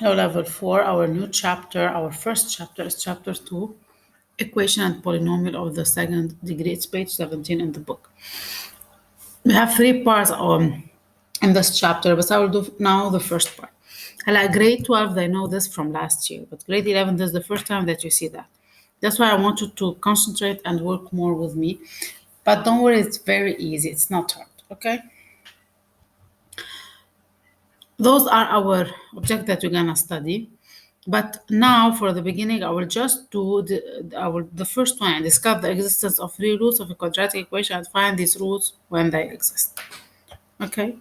Hello, level 4, our new chapter, our first chapter is chapter 2, equation and polynomial of the second degree. It's page 17 in the book. We have 3 parts in this chapter, but I will do now the first part. Like grade 12, they know this from last year, but grade 11, this is the first time that you see that. That's why I want you to concentrate and work more with me. But don't worry, it's very easy. It's not hard, okay? Those are our objects that we're gonna study. But now, for the beginning, I will just do the first one and discuss the existence of 3 roots of a quadratic equation and find these roots when they exist. Okay?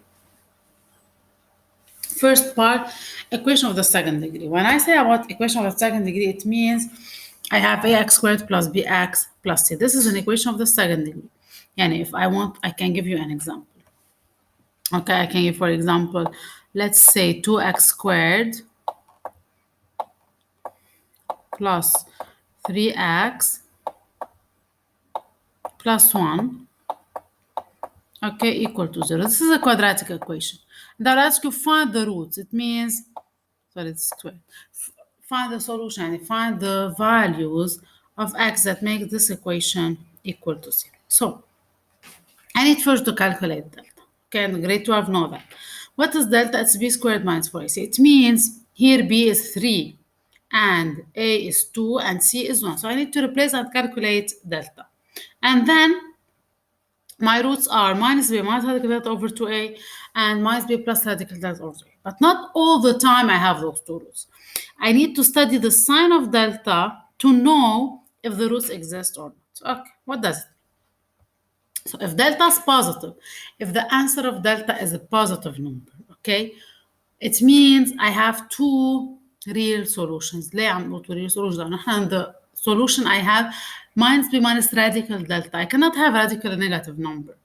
First part, equation of the second degree. When I say about equation of the second degree, it means I have ax squared plus bx plus c. This is an equation of the second degree. And if I want, I can give you an example. Okay, I can give, for example, let's say 2x squared plus 3x plus 1, okay, equal to 0. This is a quadratic equation. And I'll ask you find the roots. It means, sorry, it's squared. Find the solution and find the values of x that make this equation equal to 0. So, I need first to calculate delta. Okay, and grade 12 know that. What is delta? It's b squared minus 4ac. It means here b is 3 and a is 2 and c is 1. So I need to replace and calculate delta. And then my roots are minus b minus radical delta over 2a and minus b plus radical delta over 2a. But not all the time I have those 2 roots. I need to study the sign of delta to know if the roots exist or not. Okay, what does it mean? So if delta is positive, if the answer of delta is a positive number, okay, it means I have 2 real solutions. ليه عم نقول 2 real solutions؟ لأن نحن the solution I have minus b minus radical delta. I cannot have radical negative number.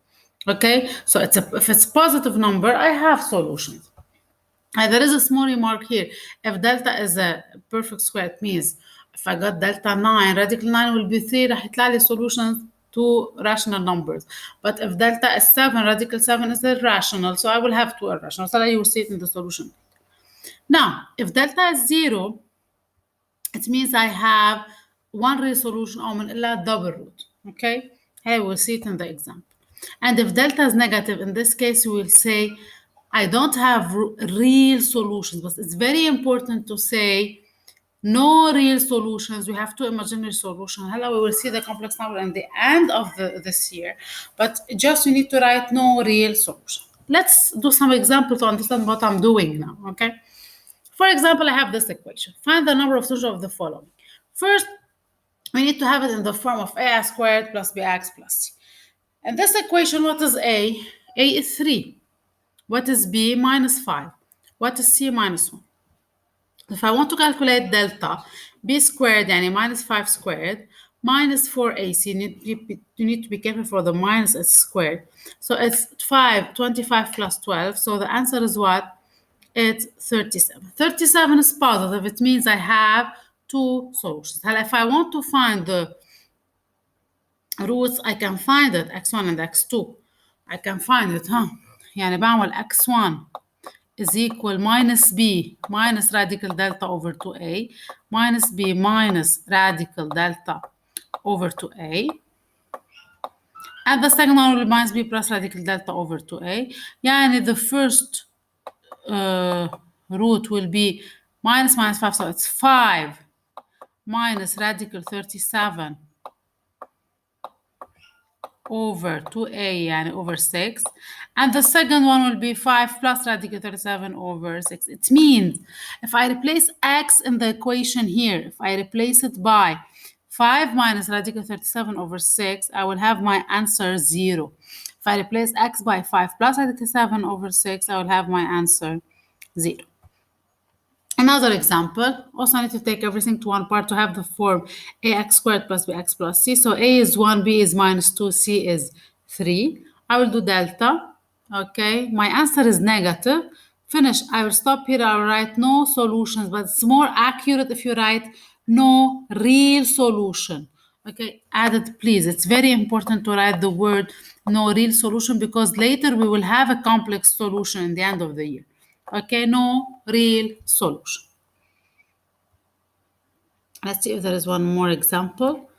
Okay, so if it's positive number, I have solutions. And there is a small remark here. If delta is a perfect square, it means if I got delta 9, radical 9 will be 3, راح يطلع لي solutions to rational numbers. But if delta is 7, radical 7 is irrational, so I will have 2 irrational. So you will see it in the solution. Now, if delta is 0, it means I have 1 real solution or من double root. Okay? Hey, we'll see it in the example. And if delta is negative, in this case, we will say I don't have real solutions, but it's very important to say no real solutions. We have 2 imaginary solutions. Hello, we will see the complex number in the end of this year, but just you need to write no real solution. Let's do some examples to understand what I'm doing now, okay? For example, I have this equation. Find the number of solutions of the following. First, we need to have it in the form of ax squared plus bx plus c. And this equation, what is a? A is 3. What is b? Minus 5. What is c? Minus 1. If I want to calculate delta, b squared, yani minus 5 squared, minus 4ac, you need to be careful for the minus s squared. So it's 25 plus 12. So the answer is what? It's 37. 37 is positive. It means I have 2 solutions. If I want to find the roots, I can find it, x1 and x2. I can find it, يعني بعمل x1 is equal minus b minus radical delta over 2a minus b minus radical delta over 2a. And the second one will be minus b plus radical delta over 2a. يعني the first root will be minus 5, so it's 5 minus radical 37 over 2a يعني over 6, and the second one will be 5 plus radical 37 over 6. It means if I replace x in the equation here, if I replace it by 5 minus radical 37 over 6, I will have my answer 0. If I replace x by 5 plus radical 7 over 6, I will have my answer 0. Another example, also I need to take everything to one part to have the form ax squared plus bx plus c. So a is 1, b is minus 2, c is 3. I will do delta. Okay, my answer is negative. Finish. I will stop here. I will write no solutions, but it's more accurate if you write no real solution. Okay, add it please. It's very important to write the word no real solution because later we will have a complex solution in the end of the year. Okay, no real solution. Let's see if there is one more example.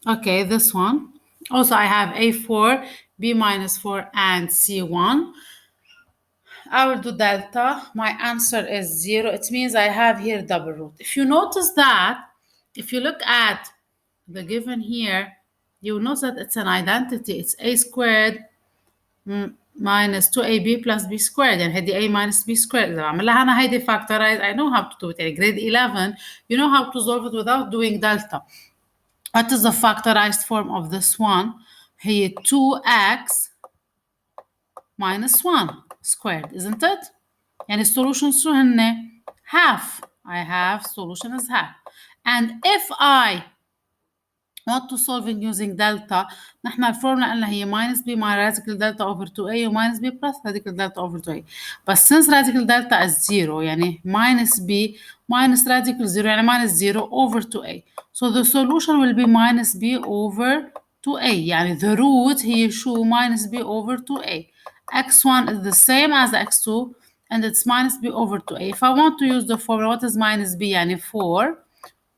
Okay, this one. Also, I have A4, B minus 4, and C1. I will do delta. My answer is 0. It means I have here double root. If you notice that, if you look at the given here, you will notice that it's an identity. It's A squared minus 2ab plus b squared. يعني هدي a minus b squared. إذا بعملها أنا هيدي factorize, I know how to do it. يعني grade 11, you know how to solve it without doing delta. What is the factorized form of this one? هي 2x minus 1 squared, isn't it? يعني السولوشن شو هن؟ half. I have solution is half. And if I want to solving using delta, نحن الفورمولا قلنا هي minus b مع radical delta over 2a و minus b plus radical delta over 2a. But since radical delta is 0, يعني minus b minus radical 0 يعني minus 0 over 2a. So the solution will be minus b over 2a. يعني the root هي شو minus b over 2a. x1 is the same as x2 and it's minus b over 2a. If I want to use the formula, what is minus b? يعني 4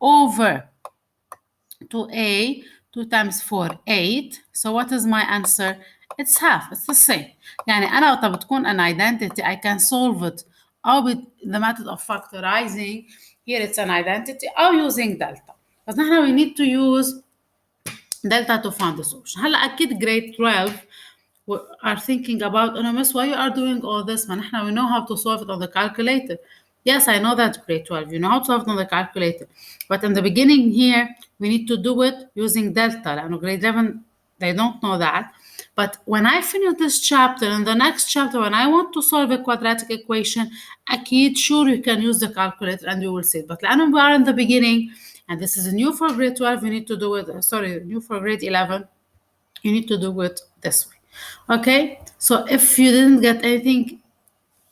over 2a, 2 times 4, 8. So what is my answer? It's half. It's the same. يعني أنا وقت بتكون an identity, I can solve it أو the method of factorizing. Here it's an identity أو using delta. بس نحن we need to use delta to find the solution. هلا أكيد grade 12 are thinking about, oh no, miss, why you are doing all this? ما نحن we know how to solve it on the calculator. Yes, I know that grade 12. You know how to solve it on the calculator. But in the beginning here, we need to do it using delta. لأنه grade 11, they don't know that. But when I finish this chapter, in the next chapter, when I want to solve a quadratic equation, أكيد sure you can use the calculator and you will see it. But لأنه we are in the beginning, and this is new for grade 12, you need to do it, sorry, new for grade 11, you need to do it this way. Okay, so if you didn't get anything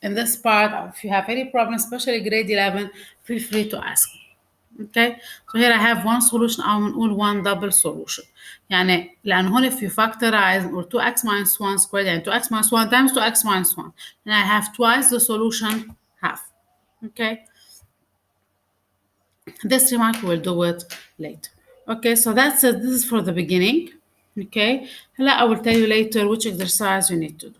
in this part, or if you have any problem, especially grade 11, feel free to ask me. Okay, so here I have one solution أو بنقول one double solution. يعني لأن هون if you factorize or 2x minus 1 squared يعني 2x minus 1 times 2x minus 1 and I have twice the solution half. Okay, this remark we'll do it later. Okay, so that's it. This is for the beginning. Okay, I will tell you later which exercise you need to do.